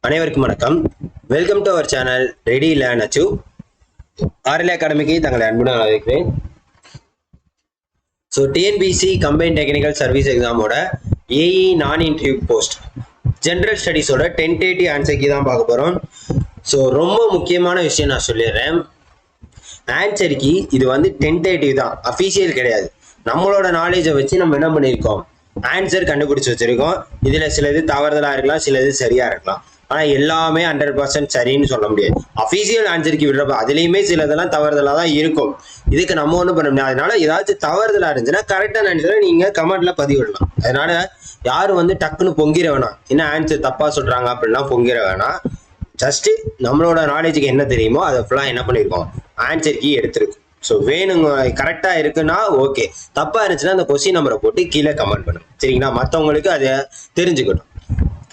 அனைவருக்கும் வணக்கம். Welcome to our channel ready learn achieve. RL அகாடமிக்கு தங்களை அன்புடன் வரவேற்கிறேன். So TNPSC combine technical service எக்ஸாமோட AE non interview post general ஸ்டடீஸோட டென்டேட்டிவ் ஆன்சர் கீ தான் பார்க்க போகிறோம். ஸோ ரொம்ப முக்கியமான விஷயம் நான் சொல்லிடுறேன். ஆன்சர் கீ இது வந்து டென்டேட்டிவ் தான், அஃபீஷியல் கிடையாது. நம்மளோட நாலேஜை வச்சு நம்ம என்ன பண்ணியிருக்கோம், ஆன்சர் கண்டுபிடிச்சு வச்சிருக்கோம். இதில் சிலது தவறுதலாக இருக்கலாம், சிலது சரியாக இருக்கலாம். ஆனால் எல்லாமே 100% சரின்னு சொல்ல முடியாது. அஃபீஷியல் ஆன்சருக்கு விடுறப்ப அதுலேயுமே சிலதெல்லாம் தவறுதலாக தான் இருக்கும். இதுக்கு நம்ம ஒன்றும் பண்ண முடியாது. அதனால ஏதாச்சும் தவறுதலாக இருந்துச்சுன்னா கரெக்டான ஆன்சரை நீங்கள் கமெண்ட்ல பதிவிடலாம். அதனால யாரும் வந்து டக்குன்னு பொங்கிட வேணாம், என்ன ஆன்சர் தப்பாக சொல்கிறாங்க அப்படின்லாம் பொங்கிட வேணாம். ஜஸ்ட்டு நம்மளோட நாலேஜுக்கு என்ன தெரியுமோ அதை ஃபுல்லாக என்ன பண்ணியிருக்கோம், ஆன்சர் கீ எடுத்துருக்கோம். ஸோ வேணுங்க கரெக்டாக இருக்குன்னா ஓகே, தப்பாக இருந்துச்சுன்னா அந்த கொஸ்டின் நம்பரை போட்டு கீழே கமெண்ட் பண்ணும். சரிங்களா? மற்றவங்களுக்கு அதை தெரிஞ்சுக்கணும்.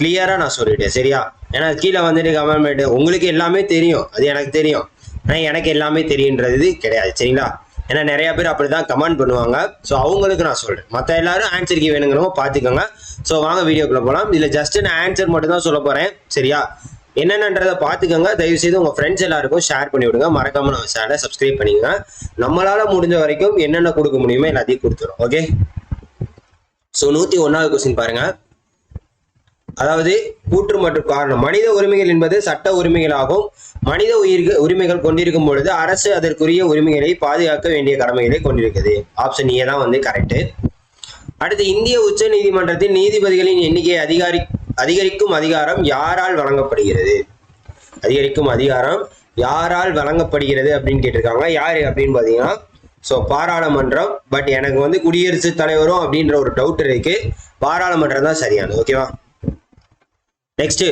கிளியராக நான் சொல்லிட்டேன், சரியா? ஏன்னா கீழே வந்துட்டு கமெண்ட் உங்களுக்கு எல்லாமே தெரியும், அது எனக்கு தெரியும், ஆனால் எனக்கு எல்லாமே தெரியுன்றது கிடையாது. சரிங்களா? ஏன்னா நிறைய பேர் அப்படிதான் கமெண்ட் பண்ணுவாங்க. ஸோ அவங்களுக்கு நான் சொல்றேன், மற்ற எல்லாரும் ஆன்சர் கீ வேணுங்கிறவங்க பார்த்துக்கோங்க. ஸோ வாங்க வீடியோக்குள்ள போகலாம். இதில் ஜஸ்ட் நான் ஆன்சர் மட்டும் தான் சொல்ல போறேன். சரியா? என்னென்னன்றதை பார்த்துக்கோங்க. தயவு செய்து உங்க ஃப்ரெண்ட்ஸ் எல்லாருக்கும் ஷேர் பண்ணி விடுங்க. மறக்காம நம்ம சேனலை சப்ஸ்கிரைப் பண்ணிக்கோங்க. நம்மளால முடிஞ்ச வரைக்கும் என்னென்ன கொடுக்க முடியுமோ எல்லாத்தையும் கொடுத்துரும். ஓகே? ஸோ 101வது கொஸ்டின் பாருங்க. அதாவது கூற்று மற்றும் காரணம். மனித உரிமைகள் என்பது சட்ட உரிமைகளாகும். மனித உரிமைகள் கொண்டிருக்கும் பொழுது அரசு அதற்குரிய உரிமைகளை பாதுகாக்க வேண்டிய கடமைகளை கொண்டிருக்கிறது. ஆப்ஷன் ஏ தான் வந்து கரெக்ட். அடுத்து, இந்திய உச்ச நீதிமன்றத்தின் நீதிபதிகளின் எண்ணிக்கையை அதிகரிக்கும் அதிகாரம் யாரால் வழங்கப்படுகிறது? அதிகரிக்கும் அதிகாரம் யாரால் வழங்கப்படுகிறது அப்படின்னு கேட்டிருக்காங்க. யாரு அப்படின்னு பாத்தீங்கன்னா ஸோ பாராளுமன்றம். பட் எனக்கு வந்து குடியரசுத் தலைவரும் அப்படின்ற ஒரு டவுட் இருக்கு. பாராளுமன்றம் தான் சரியானது. ஓகேவா? நெக்ஸ்ட்,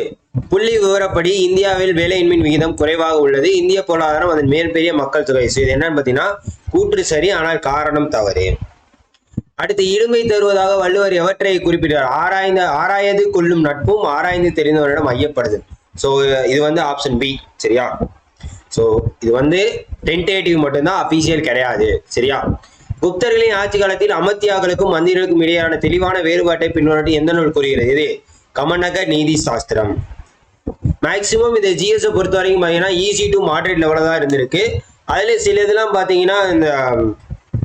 புள்ளி விவரப்படி இந்தியாவில் வேலையின்மை விகிதம் குறைவாக உள்ளது. இந்திய பொருளாதாரம் அதன் மேற்பெரிய மக்கள் தொகை. இது என்னன்னு பார்த்தீங்கன்னா கூற்று சரி, ஆனால் காரணம் தவறு. அடுத்து, இடுமை தருவதாக வள்ளுவர் எவற்றை குறிப்பிட்டார்? ஆராய்ந்து கொள்ளும் நட்பும் ஆராய்ந்து தெரிந்தவரிடம் ஐயப்படுது. ஸோ இது வந்து ஆப்ஷன் பி. சரியா? ஸோ இது வந்து டென்டேட்டிவ் மட்டும்தான், அபிஷியல் கிடையாது. சரியா? குப்தர்களின் ஆட்சி காலத்தில் அமத்தியாக்களுக்கும் மந்திரிகளுக்கும் இடையான தெளிவான வேறுபாட்டை பின்வரும் எந்த நூல் கூறுகிறது? இது கமநக நீதி சாஸ்திரம். மேக்சிமம் இது ஜிஎஸ் பொறுத்த வரைக்கும் பார்த்தீங்கன்னா ஈஸி டு மாடரேட் லெவலில் தான் இருந்திருக்கு. அதுல சில இதெல்லாம் பார்த்தீங்கன்னா இந்த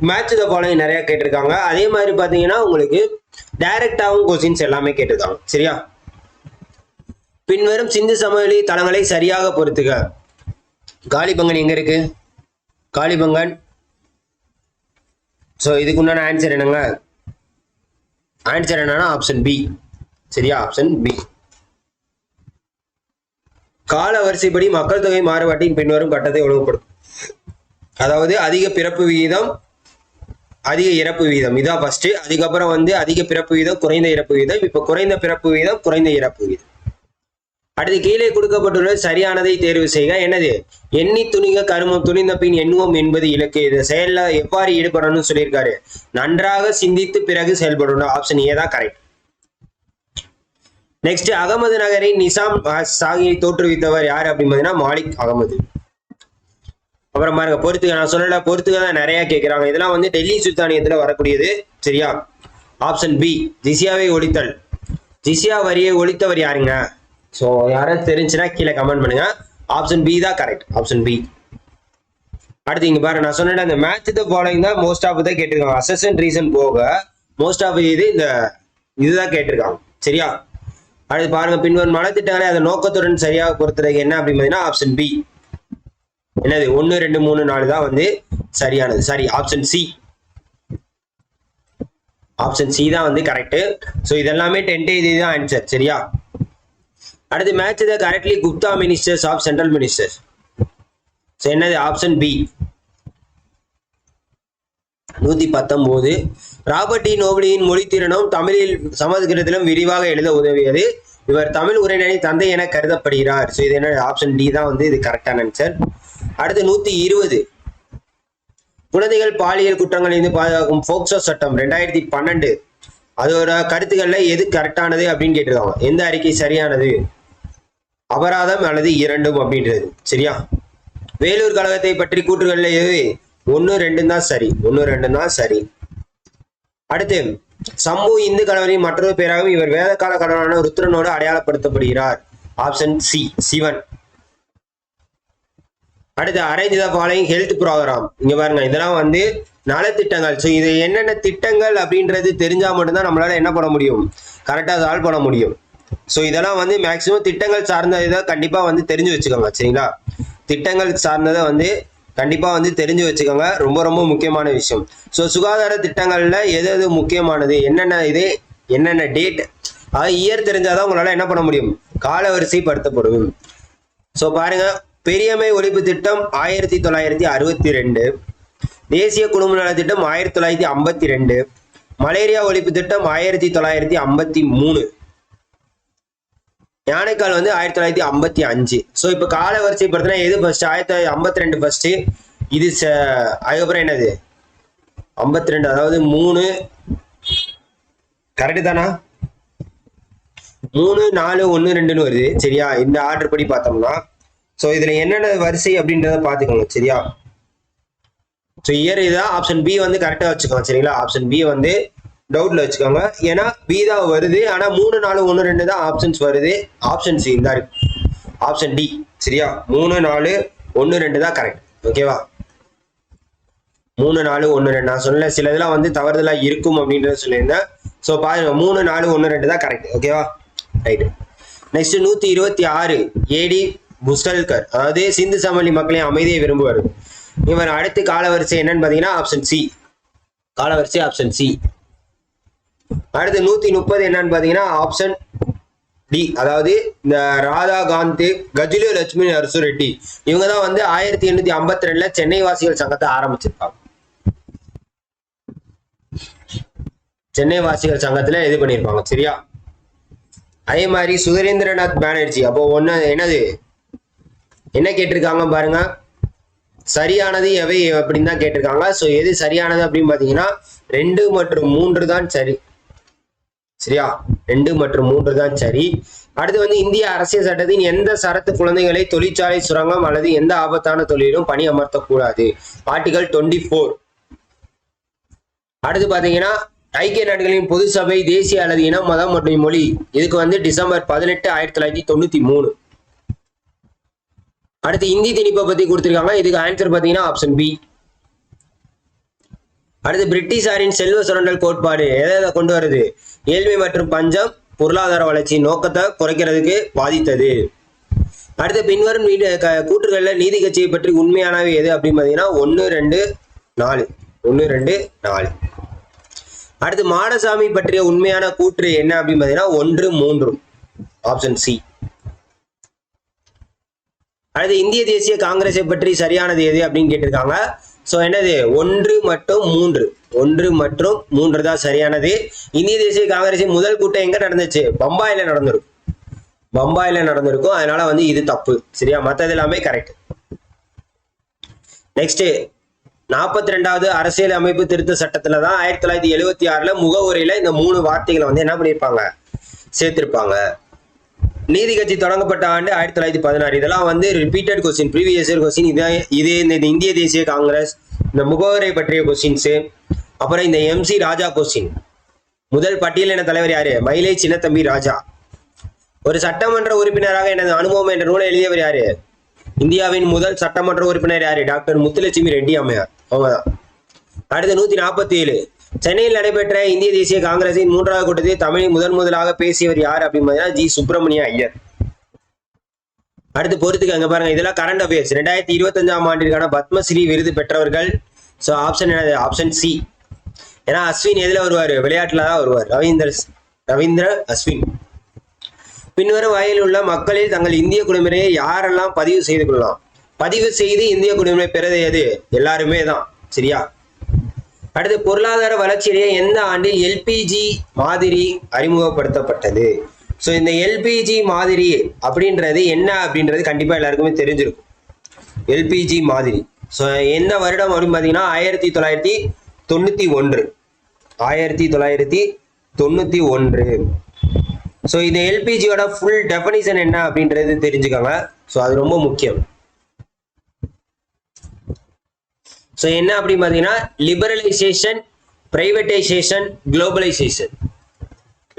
மேட்ச் த ஃபாலோயிங் நிறைய கேட்டிருக்காங்க. அதே மாதிரி பார்த்தீங்கன்னா உங்களுக்கு டைரக்டாகவும் கொஸ்டின்ஸ் எல்லாமே கேட்டிருக்காங்க. சரியா? பின்வரும் சிந்து சமவெளி தளங்களை சரியாக பொறுத்துக. காளிபங்கன் எங்க இருக்கு? காளிபங்கன். ஸோ இதுக்கு உண்டான ஆன்சர் என்னங்க? ஆன்சர் என்னன்னா ஆப்ஷன் பி. சரியா? Option B. கால வரிசைப்படி மக்கள் தொகை மாறுபாட்டின் பின்வரும் கட்டத்தை ஒழுங்குபடுத்தும். அதாவது அதிக பிறப்பு விகிதம், அதிக இறப்பு விகிதம். இதான் ஃபர்ஸ்ட். அதுக்கப்புறம் வந்து அதிக பிறப்பு விகிதம், குறைந்த இறப்பு விகிதம். இப்ப குறைந்த பிறப்பு விகிதம், குறைந்த இறப்பு விகிதம். அடுத்து, கீழே கொடுக்கப்பட்டுள்ள சரியானதை தேர்வு செய்க. என்னது? எண்ணி துணிக கருமம் துணிந்த பின் எண்ணுவோம் என்பது இலக்கு. இந்த செயல்ல எவ்வாறு ஈடுபடணும்னு சொல்லியிருக்காரு? நன்றாக சிந்தித்து பிறகு செயல்படணும். ஆப்ஷன் ஏ தான் கரெக்ட். நெக்ஸ்ட், அகமது நகரின் நிசாம் சாகியை தோற்றுவித்தவர் யார் அப்படின்னு பார்த்தீங்கன்னா மாலிக் அகமது. அப்புறம் பாருங்க, பொறுத்துக்க. நான் சொல்லல, பொறுத்துக்க தான் நிறைய கேட்கிறாங்க. இதெல்லாம் வந்து டெல்லி சுல்தானியத்துல வரக்கூடியது. சரியா? Option B, ஜிசியாவை ஒழித்தல். ஜிசியா வரியை ஒழித்தவர் யாருங்க? ஸோ யாராவது தெரிஞ்சுன்னா கீழே கமெண்ட் பண்ணுங்க. ஆப்ஷன் பி தான் கரெக்ட். Option B. அடுத்து இங்க பாருங்க, நான் சொன்னேன் அந்த மேட்ச் த ஃபாலோயிங் தான் மோஸ்ட் ஆஃப் தான் கேட்டிருக்காங்க. அசன் ரீசன் போக மோஸ்ட் ஆஃப் இதுதான் கேட்டிருக்காங்க. சரியா? அடுத்து பாருங்க, பின்வரும் நலத்திட்டங்களை அதன் நோக்கத்துடன் சரியாக பொறுத்தது என்ன அப்படின்னு பார்த்தீங்கன்னா ஆப்ஷன் பி. என்னது? 1 2 3 4 தான் வந்து சரியானது. சரி, ஆப்ஷன் சி. ஆப்ஷன் சி தான் வந்து கரெக்ட். ஸோ இதெல்லாமே டென்டேட்டிவ் தான் ஆன்சர். சரியா? அடுத்து, match the correctly Gupta ministers of central ministers. So என்னது? Option B. 119. ராபர்ட் டி நோபலியின் மொழித்திறனும் தமிழில் சமஸ்கிருதத்திலும் விரிவாக எழுத உதவியது. இவர் தமிழ் உரைநடை தந்தை என கருதப்படுகிறார். ஸோ இது என்ன? ஆப்ஷன் டி தான் வந்து இது கரெக்டான ஆன்சர். அடுத்து 120. குழந்தைகள் பாலியல் குற்றங்களிலிருந்து பாதுகாக்கும் போக்சோ சட்டம் 2012 அதோட கருத்துக்கள்ல எது கரெக்டானது அப்படின்னு கேட்டிருக்காங்க. எந்த அறிக்கை சரியானது? அபராதம் அல்லது இரண்டும் அப்படின்றது. சரியா? வேலூர் கழகத்தை பற்றி கூற்றுகள்ல எது? 1 2 தான் சரி. 1 2 தான் சரி. அடுத்து, சம்பு இந்து கணவரின் மற்றொரு பேராகவும் இவர் வேத கால கடவுளான ருத்ரனோடு அடையாளப்படுத்தப்படுகிறார். Option C Sivan. அடுத்து arrange the following health program. இங்க பாருங்க, இதெல்லாம் வந்து நலத்திட்டங்கள். ஸோ இது என்னென்ன திட்டங்கள் அப்படின்றது தெரிஞ்சா மட்டும்தான் நம்மளால என்ன பண்ண முடியும், கரெக்டாக சால்வ் பண்ண முடியும். ஸோ இதெல்லாம் வந்து மேக்சிமம் திட்டங்கள் சார்ந்த இதை கண்டிப்பா வந்து தெரிஞ்சு வச்சுக்கோங்க. சரிங்களா, திட்டங்கள் சார்ந்ததை வந்து கண்டிப்பா வந்து தெரிஞ்சு வச்சுக்கோங்க, ரொம்ப ரொம்ப முக்கியமான விஷயம். ஸோ சுகாதார திட்டங்கள்ல எது எது முக்கியமானது, என்னென்ன டேட், அதாவது இயர் தெரிஞ்சாதான் உங்களால என்ன பண்ண முடியும், காலவரிசைப்படுத்தப்படும். ஸோ பாருங்க, பெரியம்மை ஒழிப்பு திட்டம் 1962, தேசிய குடும்ப நல திட்டம் 1952, மலேரியா ஒழிப்பு திட்டம் 1953, யானைக்கால் வந்து 1955. ஸோ இப்போ கால வரிசைப்படுத்தினா எது ஃபர்ஸ்ட், 1952 ஃபர்ஸ்ட், இது அதுக்கப்புறம் என்னது 52, அதாவது 3 கரெக்டு தானா, 3 4 1 2ன்னு வருது. சரியா, இந்த ஆர்டர் படி பார்த்தோம்னா ஸோ இதுல என்னென்ன வரிசை அப்படின்றத பார்த்துக்கோங்க. சரியா, ஸோ இயர் இதான். ஆப்ஷன் பி வந்து கரெக்டாக வச்சுக்கோங்க. சரிங்களா, ஆப்ஷன் பி வந்து டவுட்ல வச்சுக்கோங்க, ஏன்னா பி தான் வருது, ஆனா 3 4 1 2 தான் ஆப்ஷன்ஸ் வருது. ஆப்ஷன் சி தான் இருக்கு, ஆப்ஷன் டி. சரியா, 3 4 1 2 தான் கரெக்ட். ஓகேவா, 3 4 1 2 நான் சொன்ன சில இதெல்லாம் வந்து தவறுதலா இருக்கும் அப்படின்றத சொல்லியிருந்தேன். ஸோ பாருங்க, 3 4 1 2 தான் கரெக்ட். ஓகேவா, ரைட். நெக்ஸ்ட் 126 ஏடி புஸ்கல்கர், அதாவது சிந்து சமவெளி மக்களின் அமைதியை விரும்புவார். இவர் அடுத்த காலவரிசை என்னன்னு பாத்தீங்கன்னா ஆப்ஷன் சி, காலவரிசை ஆப்ஷன் சி. அடுத்து 130 என்னன்னு பாத்தீங்கன்னா ஆப்ஷன் டி, அதாவது இந்த ராதா காந்த் கஜுலு லட்சுமி நரசு ரெட்டி, இவங்க தான் வந்து 1852 சென்னை வாசிகள் சங்கத்தை ஆரம்பிச்சிருப்பாங்க. சென்னை வாசிகள் சங்கத்துல இது பண்ணிருப்பாங்க. சரியா, அதே மாதிரி சுரேந்திரநாத் பானர்ஜி, அப்போ என்ன கேட்டிருக்காங்க பாருங்க, சரியானது எவை அப்படின்னு தான் கேட்டிருக்காங்க. ஸோ எது சரியானது அப்படின்னு பாத்தீங்கன்னா 2 மற்றும் 3 தான் சரி. சரியா, 2 மற்றும் 3 தான் சரி. அடுத்து வந்து இந்திய அரசியல் சட்டத்தின் எந்த சரத்து குழந்தைகளை தொழிற்சாலை, சுரங்கம் அல்லது எந்த ஆபத்தான தொழிலும் பணி அமர்த்தக்கூடாது, ஆர்டிகல் 24. அடுத்து பாத்தீங்கன்னா ஐக்கிய நாடுகளின் பொது சபை தேசிய அல்லது இனம், மதம் மற்றும் மொழி, இதுக்கு வந்து டிசம்பர் 18 1993. அடுத்து இந்தி திணிப்பை பத்தி கொடுத்திருக்காங்க, இதுக்கு ஆன்சர் பாத்தீங்கன்னா ஆப்ஷன் பி. அடுத்து பிரிட்டிஷாரின் செல்வ சுரண்டல் கோட்பாடு எதை கொண்டு வருது, ஏழ்மை மற்றும் பஞ்சம் பொருளாதார வளர்ச்சி நோக்கத்தை குறைக்கிறதுக்கு பாதித்தது. அடுத்து பின்வரும் கூற்றுகள்ல நீதி கட்சியை பற்றி உண்மையானவை எது அப்படின்னு பாத்தீங்கன்னா 1 2 4, 1 2 4. அடுத்து மாடசாமி பற்றிய உண்மையான கூற்று என்ன அப்படின்னு பாத்தீங்கன்னா 1 3, ஆப்ஷன் சி. அடுத்து இந்திய தேசிய காங்கிரஸை பற்றி சரியானது எது அப்படின்னு கேட்டிருக்காங்க. ஸோ என்னது 1 மற்றும் 3, 1 மற்றும் 3 தான் சரியானது. இந்திய தேசிய காங்கிரஸின் முதல் கூட்டம் எங்க நடந்துச்சு, பம்பாயில நடந்திருக்கும். அதனால வந்து இது தப்பு. சரியா, மற்றது எல்லாமே கரெக்ட். நெக்ஸ்ட் 42வது அரசியல் அமைப்பு திருத்த சட்டத்துல தான் 1976 முகவுரையில இந்த 3 வார்த்தைகளை வந்து என்ன பண்ணிருப்பாங்க, சேர்த்திருப்பாங்க. நீதி கட்சி தொடங்கப்பட்ட ஆண்டு 1916. இதெல்லாம் வந்து repeated question, previous year question. இது இந்த இந்திய தேசிய காங்கிரஸ், இந்த முகவரை பற்றிய கொஸ்டின்ஸ், அப்புறம் இந்த MC ராஜா கொஸ்டின். முதல் பட்டியலின தலைவர் யாரு, மயிலை சின்னத்தம்பி ராஜா. ஒரு சட்டமன்ற உறுப்பினராக எனது அனுபவம் என்ற நூலை எழுதியவர் யாரு, இந்தியாவின் முதல் சட்டமன்ற உறுப்பினர் யாரு, டாக்டர் முத்துலட்சுமி ரெட்டி அம்மையார், அவங்கதான். அடுத்து 147 சென்னையில் நடைபெற்ற இந்திய தேசிய காங்கிரசின் 3வது கூட்டத்தில் தமிழில் முதலாக பேசியவர் யார் அப்படின்னு ஜி சுப்பிரமணிய ஐயர். அடுத்து பொறுத்துக்கு அங்க பாருங்க, இதெல்லாம் கரண்ட் அஃபேர்ஸ். 2025ஆம் ஆண்டிற்கான பத்மஸ்ரீ விருது பெற்றவர்கள். ஸோ ஆப்ஷன் என்னது, ஆப்ஷன் சி. ஏன்னா அஸ்வின் எதுல வருவாரு, விளையாட்டுல தான் வருவார், ரவீந்திர அஸ்வின். பின்வரும் வகையில் உள்ள மக்களில் தங்கள் இந்திய குடியுரிமையை யாரெல்லாம் பதிவு செய்து கொள்ளலாம், பதிவு செய்து இந்திய குடியுரிமை பெறது எது, எல்லாருமே தான். சரியா, அடுத்து பொருளாதார வளர்ச்சியிலேயே எந்த ஆண்டில் LPG மாதிரி அறிமுகப்படுத்தப்பட்டது. ஸோ இந்த LPG மாதிரி அப்படின்றது என்ன அப்படின்றது கண்டிப்பா எல்லாருக்குமே தெரிஞ்சிருக்கும். LPG மாதிரி ஸோ எந்த வருடம் அப்படின்னு பார்த்தீங்கன்னா 1991, 1991. ஸோ இந்த LPGயோட ஃபுல் டெஃபனிஷன் என்ன அப்படின்றது தெரிஞ்சுக்கோங்க. ஸோ அது ரொம்ப முக்கியம். ஸோ என்ன அப்படின்னு பார்த்தீங்கன்னா liberalisation, privatisation, globalisation.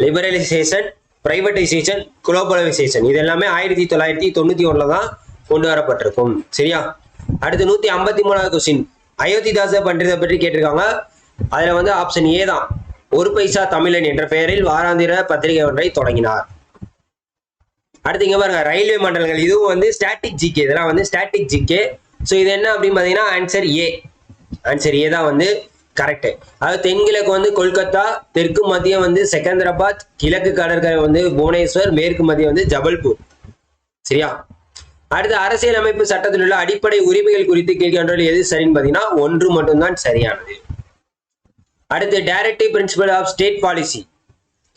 Liberalisation, privatisation, globalisation இது எல்லாமே 1991 தான் கொண்டு வரப்பட்டிருக்கும். சரியா? அடுத்து 153வது கொஸ்டின், அயோத்திதாச பண்டித பற்றி கேட்டிருக்காங்க. அதுல வந்து ஆப்ஷன் ஏ தான், ஒரு பைசா தமிழன் என்ற பெயரில் வாராந்திர பத்திரிகை ஒன்றை தொடங்கினார். அடுத்து இங்க பாருங்க, ரயில்வே மண்டலங்கள், இதுவும் வந்து ஸ்டாட்டிக் ஜிகே, இதெல்லாம் வந்து ஸ்டாட்டிக் ஜிகே. ஸோ இது என்ன அப்படின்னு பார்த்தீங்கன்னா ஆன்சர் ஏ. ஆன்சர் ஏ தான் வந்து கரெக்ட். அதாவது தென்கிழக்கு வந்து கொல்கத்தா, தெற்கு மத்தியம் வந்து செகந்திராபாத், கிழக்கு கடற்கரை வந்து புவனேஸ்வர், மேற்கு மத்தியம் வந்து ஜபல்பூர். சரியா? அடுத்து அரசியல் அமைப்பு சட்டத்தில் உள்ள அடிப்படை உரிமைகள் குறித்து கீழ்கண்டோரில் எது சரின்னு பார்த்தீங்கன்னா 1 மட்டும்தான் சரியானது. அடுத்து directive principle of state policy.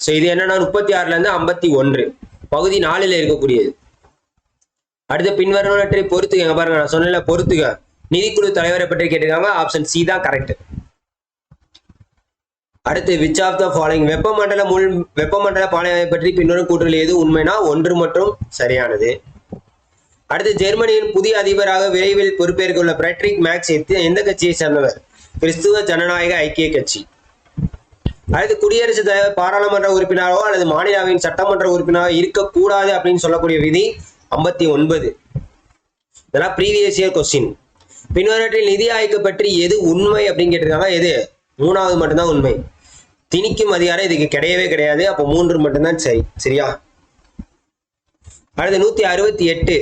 So இது என்னன்னா 36ல இருந்து 51 பகுதி 4ல இருக்கக்கூடியது. அடுத்து பின்வருவனவற்றை பொறுத்துக்க, பாருங்க நான் சொன்ன பொறுத்துக்க, நிதிக்குழு தலைவரை பற்றி கேட்டிருக்காங்க. ஆப்ஷன் சி தான் கரெக்ட். அடுத்து விச் ஆஃப் த ஃபாலோயிங், வெப்பமண்டல பாலைவனை பற்றி பின்வரும் கூற்றுகள் எது உண்மைனா 1 மற்றும் சரியானது. அடுத்து ஜெர்மனியின் புதிய அதிபராக விரைவில் பொறுப்பேற்க உள்ள பிரெட்ரிக் மேக்ஸ் எந்த கட்சியை சேர்ந்தவர்? கிறிஸ்துவ ஜனநாயக ஐக்கிய கட்சி. அடுத்து குடியரசுத் தலைவர் பாராளுமன்ற உறுப்பினராகவோ அல்லது மாநிலவின் சட்டமன்ற உறுப்பினராக இருக்கக்கூடாது அப்படின்னு சொல்லக்கூடிய விதி 59. இதெல்லாம் ப்ரீவியஸ் இயர் கொஸ்டின். பின்வரற்றில் நிதி ஆய்வு பற்றி எது உண்மை அப்படின்னு கேட்டிருக்காங்க. எது? 3வது மட்டும்தான் உண்மை. திணிக்கும் அதிகாரம் இதுக்கு கிடையவே கிடையாது. அப்போ 3 மட்டும்தான் சரி. சரியா? அடுத்து 168,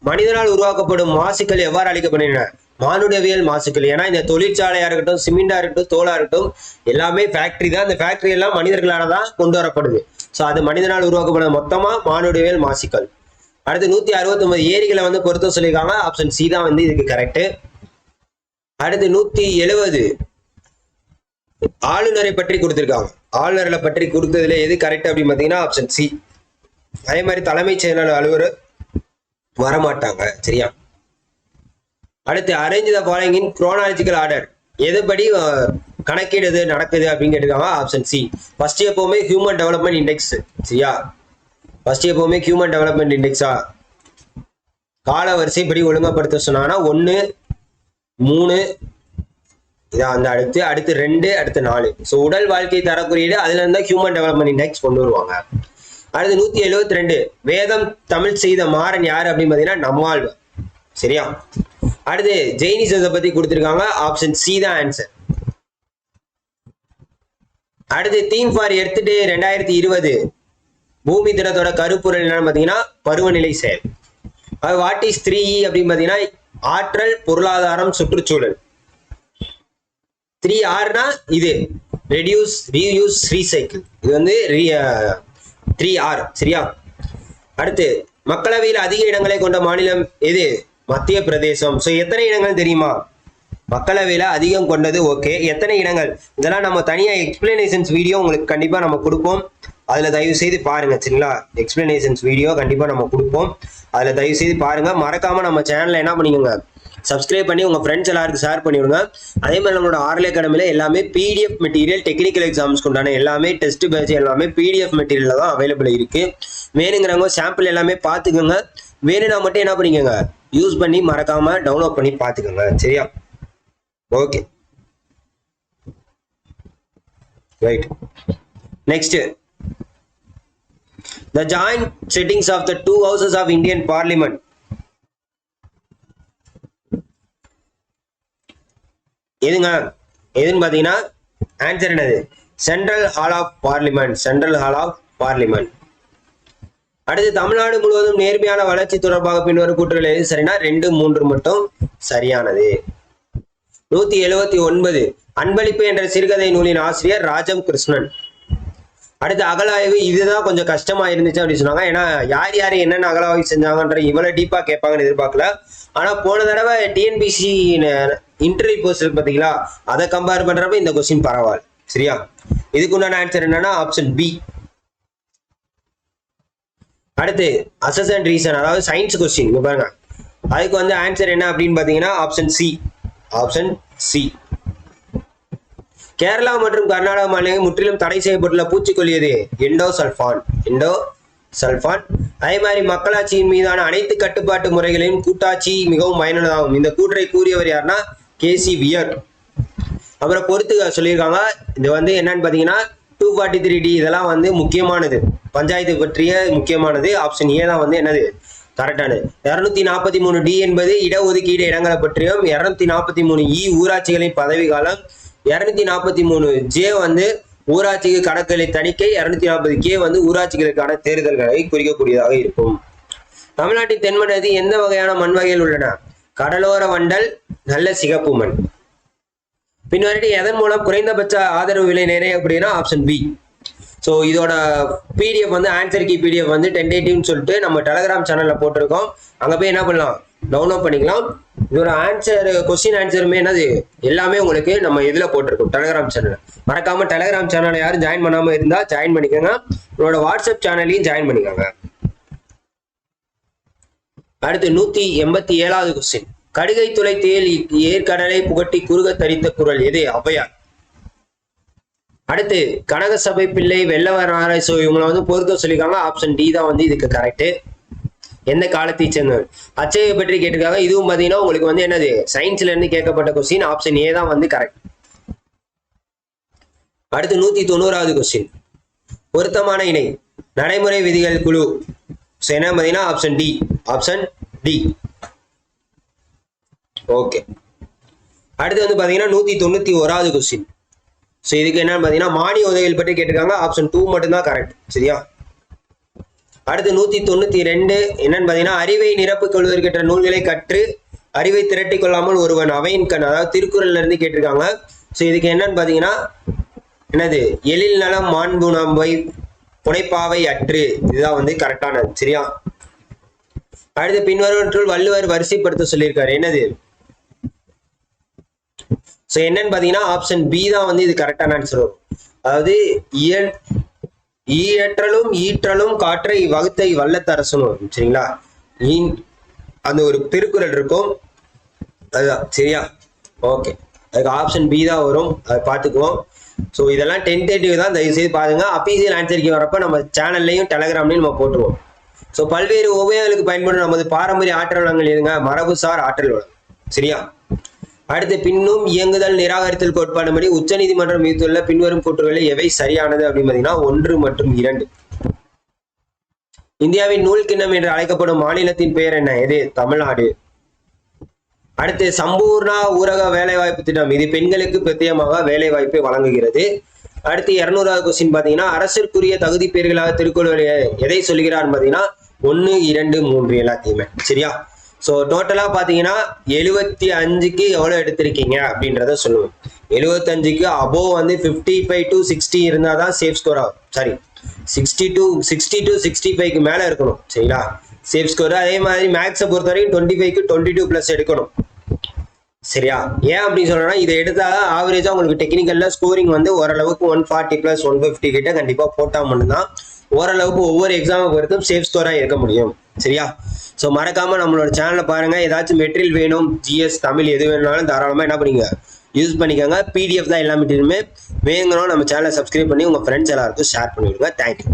மனிதனால் உருவாக்கப்படும் மாசுக்கள் எவ்வாறு அளிக்கப்படுகின்றன? மானுடவியல் மாசுக்கள். ஏன்னா இந்த தொழிற்சாலையா இருக்கட்டும், சிமெண்டா இருக்கட்டும், தோலா இருக்கட்டும், எல்லாமே ஃபேக்டரி தான். அந்த ஃபேக்டரி எல்லாம் மனிதர்களால தான் கொண்டு வரப்படுது. ஸோ அது மனிதனால் உருவாக்கப்படுது மொத்தமா மானுடவியல் மாசுக்கள். அடுத்து 169 ஏரிகளை வந்து பொறுத்த சொல்லியிருக்காங்க. ஆப்ஷன் சி தான் வந்து இதுக்கு கரெக்ட். அடுத்து 170 ஆளுநரை பற்றி கொடுத்திருக்காங்க. ஆளுநர்களை பற்றி கொடுத்ததுல எது கரெக்ட் அப்படின்னு பார்த்தீங்கன்னா ஆப்ஷன் சி. அதே மாதிரி தலைமைச் செயலாளர் அலுவலர் வரமாட்டாங்க. சரியா? அடுத்து arrange the following in chronological order, எதுபடி கணக்கீடு நடக்குது அப்படின்னு கேட்டிருக்காங்க. Option C. ஃபர்ஸ்ட் எப்பவுமே ஹியூமன் டெவலப்மெண்ட் இண்டெக்ஸ். சரியா? ஃபர்ஸ்ட் எப்பவுமே ஹியூமன் டெவலப்மெண்ட் இண்டெக்ஸா கால வரிசைப்படி ஒழுங்கப்படுத்த சொன்னாங்கன்னா 1, 3 இதான் அந்த அடுத்து 2, அடுத்து 4. ஸோ உடல் வாழ்க்கை தர குறியீடு அதுல இருந்தா ஹியூமன் டெவலப்மெண்ட் இண்டெக்ஸ் கொண்டு வருவாங்க. அடுத்து 172 வேதம் தமிழ் செய்த மாறன் யாரு அப்படின்னு பார்த்தீங்கன்னா நம்மாழ்வார். சரியா? அடுத்து ஜெயினிசத்தை பத்தி கொடுத்திருக்காங்க. ஆப்ஷன் சி தான் ஆன்சர். அடுத்து தீம் ஃபார் எர்த் டே 2020 பூமி தினத்தோட கருப்பொருள் என்னன்னு பார்த்தீங்கன்னா பருவநிலை செயல். அது வாட் இஸ் 3E அப்படின்னு பார்த்தீங்கன்னா ஆற்றல், பொருளாதாரம், சுற்றுச்சூழல். 3Rனா இது ரெடியூஸ், ரீயூஸ், ரீசைக்கிள். இது வந்து 3R. சரியா? அடுத்து மக்களவையில் அதிக இடங்களை கொண்ட மாநிலம் எது? மத்திய பிரதேசம். ஸோ எத்தனை இடங்கள் தெரியுமா? மக்களவையில் அதிகம் கொண்டது. ஓகே, எத்தனை இடங்கள் இதெல்லாம் நம்ம தனியாக எக்ஸ்பிளனேஷன்ஸ் வீடியோ உங்களுக்கு கண்டிப்பாக நம்ம கொடுப்போம். அதில் தயவு செய்து பாருங்க. சரிங்களா? எக்ஸ்பிளனேஷன்ஸ் வீடியோ கண்டிப்பாக நம்ம கொடுப்போம். அதில் தயவு செய்து பாருங்க. மறக்காம நம்ம சேனலில் என்ன பண்ணிக்கோங்க, சப்ஸ்கிரைப் பண்ணி உங்கள் ஃப்ரெண்ட்ஸ் எல்லாருக்கும் ஷேர் பண்ணிவிடுங்க. அதே மாதிரி நம்மளோட ஆர்எல் அகாடமியில் எல்லாமே பிடிஎஃப் மெட்டீரியல், டெக்னிக்கல் எக்ஸாம்ஸ்க்கு உண்டான எல்லாமே டெஸ்ட் பேட்ச் எல்லாமே பிடிஎஃப் மெட்டீரியல் தான் அவைலபிள் இருக்கு. வேணுங்கிறவங்க சாம்பிள் எல்லாமே பார்த்துக்கோங்க. வேணும்னா மட்டும் என்ன பண்ணிக்கோங்க, யூஸ் பண்ணி மறக்காம டவுன்லோட் பண்ணி பார்த்துக்கோங்க. சரியா? Okay, right. Next, the joint sittings of the two houses of Indian Parliament. எதுன்னு பாத்தீங்கன்னா ஆன்சர் என்னது? Central hall of parliament. Central hall of parliament. அடுத்து தமிழ்நாடு முழுவதும் நேர்மையான வளர்ச்சி தொடர்பாக பின்வரும் கூற்றுகள் எது சரினா 2, 3 மட்டும் சரியானது. 179 அன்பளிப்பு என்ற சிறுகதை நூலின் ஆசிரியர் ராஜம் கிருஷ்ணன். அடுத்து அகலாய்வு, இதுதான் கொஞ்சம் கஷ்டமா இருந்துச்சு அப்படின்னு சொன்னாங்க. ஏன்னா யார் என்னென்ன அகலாய்வு செஞ்சாங்கன்ற இவ்வளவு டீப்பா கேட்பாங்கன்னு எதிர்பார்க்கல. ஆனா போன தடவை டிஎன்பிசி இன்டர்வியூ போஸ்ட் இருக்கு பாத்தீங்களா, அதை கம்பேர் பண்றப்ப இந்த கொஸ்டின் பரவாயில்ல. சரியா? இதுக்கு உண்டான ஆன்சர் என்னன்னா ஆப்ஷன் பி. அடுத்து அசஸ் அண்ட் ரீசன், அதாவது சயின்ஸ் கொஸ்டின் பாருங்க. அதுக்கு வந்து ஆன்சர் என்ன அப்படின்னு பாத்தீங்கன்னா option C. Option C. Kerala மற்றும் கர்நாடக மாநிலங்கள் முற்றிலும் தடை செய்யப்பட்டுள்ள பூச்சிக்கொல்லி எது? எண்டோசல்ஃபான். எண்டோசல்ஃபான். அதே மாதிரி மக்களாட்சியின் மீதான அனைத்து கட்டுப்பாட்டு முறைகளையும் கூட்டாட்சி மிகவும் பயனுள்ளதாகும். இந்த கூற்றை கூறியவர் யாருன்னா கேசி வியர். அப்புறம் பொறுத்துக்க சொல்லியிருக்காங்க. இது வந்து என்னன்னு பாத்தீங்கன்னா 243D இதெல்லாம் வந்து முக்கியமானது, பஞ்சாயத்து பற்றிய முக்கியமானது. ஆப்ஷன் ஏ தான் வந்து என்னது கரெக்டானது. 243D என்பது இடஒதுக்கீடு இடங்களை பற்றியும், 243E ஊராட்சிகளின் பதவி காலம், 243J வந்து ஊராட்சிக்கு கணக்குகளை தணிக்கை, 240K வந்து ஊராட்சிகளுக்கான தேர்தல்களை குறிக்கக்கூடியதாக இருக்கும். தமிழ்நாட்டின் தென்மண்டலத்தில் எந்த வகையான மண் வகைகள் உள்ளன? கடலோர வண்டல், நல்ல சிகப்பு மண். பின்வருடி எதன் மூலம் குறைந்தபட்ச ஆதரவு விலை நிர்ணயிக்கப்படுகிறா? Option B. ஸோ இதோட பிடிஎஃப் வந்து ஆன்சர் கீ பிடிஎஃப் வந்து டென்டேட்டிவ்னு சொல்லிட்டு நம்ம டெலகிராம் சேனல்ல போட்டிருக்கோம். அங்கே போய் என்ன பண்ணலாம், டவுன்லோட் பண்ணிக்கலாம். இதோட ஆன்சர் கொஸ்டின் ஆன்சருமே என்னது எல்லாமே உங்களுக்கு நம்ம இதில் போட்டிருக்கோம் டெலகிராம் சேனல். மறக்காம டெலகிராம் சேனலை யாரும் ஜாயின் பண்ணாமல் இருந்தால் ஜாயின் பண்ணிக்கோங்க. உங்களோட வாட்ஸ்அப் சேனலையும் ஜாயின் பண்ணிக்கோங்க. அடுத்து 187வது கொஸ்டின். கடுகை துளை தேல் ஏற்கடலை புகட்டி குறுக தரித்த குரல் எது? ஔவையார். அடுத்து கனகசபை பிள்ளை வெள்ளவர் ஆராய்ச்சி இவங்களை வந்து பொறுத்த சொல்லியிருக்காங்க. ஆப்ஷன் டி தான் வந்து இதுக்கு கரெக்ட். எந்த காலத்தை சேர்ந்தவர்? அச்சையை பற்றி கேட்டிருக்காங்க. இதுவும் பார்த்தீங்கன்னா உங்களுக்கு வந்து என்னது சயின்ஸ்ல இருந்து கேட்கப்பட்ட கொஸ்டின். ஆப்ஷன் ஏ தான் வந்து கரெக்ட். அடுத்து 190வது கொஸ்டின். பொருத்தமான இணை நடைமுறை விதிகள் குழு என்ன பார்த்தீங்கன்னா option D. Option D. Okay. அடுத்து வந்து பார்த்தீங்கன்னா 191வது கொஸ்டின். ஸோ இதுக்கு என்னன்னு பார்த்தீங்கன்னா மானிய உதவிகள் பற்றி கேட்டிருக்காங்க. ஆப்ஷன் 2 மட்டும்தான் கரெக்ட். சரியா? அடுத்து 192 என்னன்னு பார்த்தீங்கன்னா அறிவை நிரப்பிக் கொள்வதற்கேற்ற நூல்களை கற்று அறிவை திரட்டி கொள்ளாமல் ஒருவன் அவையின் கண், அதாவது திருக்குறள்ல இருந்து கேட்டிருக்காங்க. ஸோ இதுக்கு என்னன்னு பார்த்தீங்கன்னா என்னது எழில் நலம் மாண்பு நம்பை புனைப்பாவை அற்று, இதுதான் வந்து கரெக்டானது. சரியா? அடுத்து பின்வருவற்றுள் வள்ளுவர் வரிசைப்படுத்த சொல்லியிருக்காரு. என்னது? ஸோ என்னன்னு பார்த்தீங்கன்னா ஆப்ஷன் பி தான் வந்து இது கரெக்டான ஆன்சர் வரும். அதாவது ஈயற்றலும் ஈற்றலும் காற்றை வகுத்தை வல்லத்தரசனும் வரும். சரிங்களா? அந்த ஒரு திருக்குறள் இருக்கும், அதுதான். சரியா? ஓகே. அதுக்கு ஆப்ஷன் பி தான் வரும், அதை பார்த்துக்குவோம். ஸோ இதெல்லாம் டென்டேட்டிவ் தான், தயவு செய்து பாருங்க. அபிஷியல் ஆன்சருக்கு வரப்ப நம்ம சேனல்லையும் டெலகிராம்லையும் நம்ம போட்டுருவோம். ஸோ பல்வேறு உபயோகங்களுக்கு பயன்படும் நமது பாரம்பரிய ஆற்றல் வளங்கள் எதுங்க? மரபுசார் ஆற்றல் வளம். சரியா? அடுத்து பின்னும் இயங்குதல் நிராகரித்தல் கோட்பாடுபடி உச்ச நீதிமன்றம் மீதுள்ள பின்வரும் கூற்றுகளில் எவை சரியானது அப்படின்னு பார்த்தீங்கன்னா 1 மற்றும் 2. இந்தியாவின் நூல் கிண்ணம் என்று அழைக்கப்படும் மாநிலத்தின் பெயர் என்ன? எது? தமிழ்நாடு. அடுத்து சம்பூர்ணா ஊரக வேலைவாய்ப்பு திட்டம், இது பெண்களுக்கு பிரத்யேகமாக வேலை வாய்ப்பை வழங்குகிறது. அடுத்து 200வது கொஸ்டின் பார்த்தீங்கன்னா அரசிற்குரிய தகுதி பெயர்களாக திருக்குறள் எதை சொல்கிறார் பார்த்தீங்கன்னா 1, 2, 3 எல்லாத்தையுமே. சரியா? ஸோ டோட்டலாக பார்த்தீங்கன்னா 75க்கு எவ்வளோ எடுத்திருக்கீங்க அப்படின்றத சொல்லுவோம். 75க்கு அபோவ் வந்து 55 to 60 இருந்தால் தான் சேஃப் ஸ்கோர் ஆகும். சாரி, 60 to 65க்கு மேலே இருக்கணும். சரிங்களா? Safe score. அதே மாதிரி மேக்ஸை பொறுத்த வரைக்கும் 25க்கு 22+ எடுக்கணும். சரியா? ஏன் அப்படின்னு சொல்றேன்னா இதை எடுத்தால் ஆவரேஜாக உங்களுக்கு டெக்னிக்கலில் ஸ்கோரிங் வந்து ஓரளவுக்கு 140+ 150 கிட்ட கண்டிப்பாக போட்டால் மட்டும்தான் ஓரளவுக்கு ஒவ்வொரு எக்ஸாமை பொறுத்தும் சேஃப் ஸ்கோராக இருக்க முடியும். சரியா? ஸோ மறக்காம நம்மளோட சேனலை பாருங்க. ஏதாச்சும் மெட்டீரியல் வேணும், ஜிஎஸ் தமிழ் எது வேணும்னாலும் தாராளமாக என்ன பண்ணீங்க யூஸ் பண்ணிக்கோங்க. பிடிஎஃப் தான் எல்லா மெட்டீரியலுமே. வேணும்னா நம்ம சேனலை சப்ஸ்கிரைப் பண்ணி உங்கள் ஃப்ரெண்ட்ஸ் எல்லாருக்கும் ஷேர் பண்ணிவிடுங்க. தேங்க்யூ.